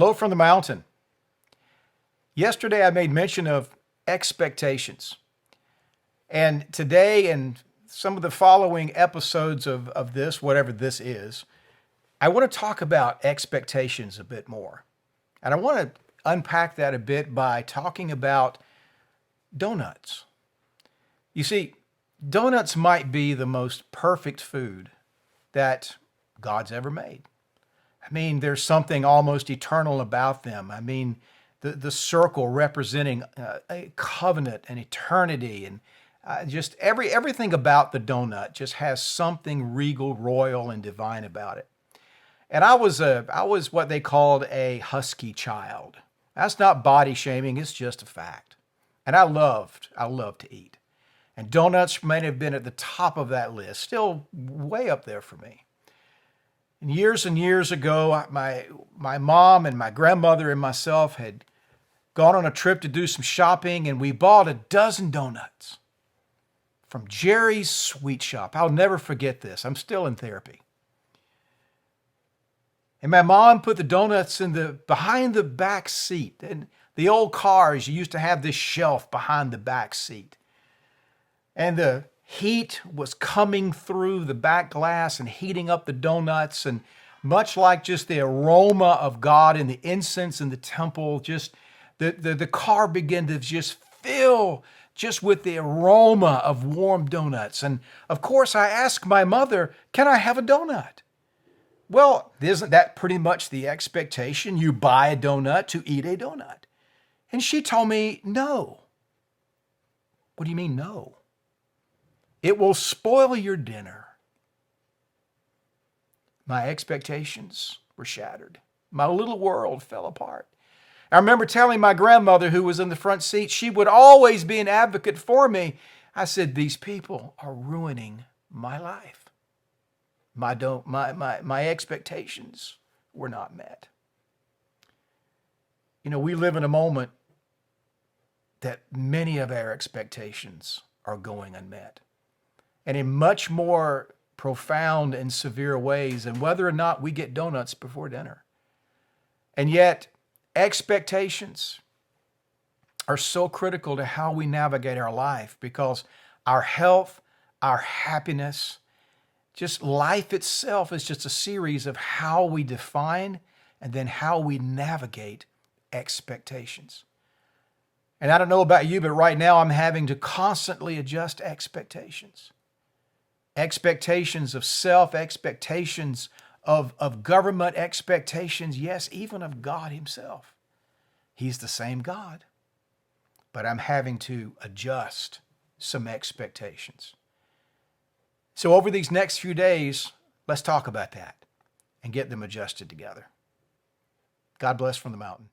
Hello from the mountain. Yesterday I made mention of expectations. And today, and some of the following episodes of this, whatever this is, I want to talk about expectations a bit more. And I want to unpack that a bit by talking about donuts. You see, donuts might be the most perfect food that God's ever made. I mean, there's something almost eternal about them. I mean, the circle representing a covenant and eternity, and just everything about the donut just has something regal, royal, and divine about it. And I was what they called a husky child. That's not body shaming; it's just a fact. And I loved to eat. And donuts may have been at the top of that list, still way up there for me. And years ago, my mom and my grandmother and myself had gone on a trip to do some shopping, and we bought a dozen donuts from Jerry's Sweet Shop. I'll never forget this. I'm still in therapy. And my mom put the donuts behind the back seat. And the old cars, you used to have this shelf behind the back seat. And the heat was coming through the back glass and heating up the donuts. And much like just the aroma of God and the incense in the temple, just the car began to just fill just with the aroma of warm donuts. And of course, I asked my mother, can I have a donut? Well, isn't that pretty much the expectation? You buy a donut to eat a donut. And she told me, no. What do you mean, no? It will spoil your dinner. My expectations were shattered. My little world fell apart. I remember telling my grandmother, who was in the front seat, she would always be an advocate for me. I said, these people are ruining my life. My expectations were not met. You know, we live in a moment that many of our expectations are going unmet, and in much more profound and severe ways than whether or not we get donuts before dinner. And yet, expectations are so critical to how we navigate our life, because our health, our happiness, just life itself is just a series of how we define and then how we navigate expectations. And I don't know about you, but right now I'm having to constantly adjust expectations. Expectations of self, expectations of government, expectations, yes, even of God himself. He's the same God, but I'm having to adjust some expectations. So over these next few days, let's talk about that and get them adjusted together. God bless from the mountain.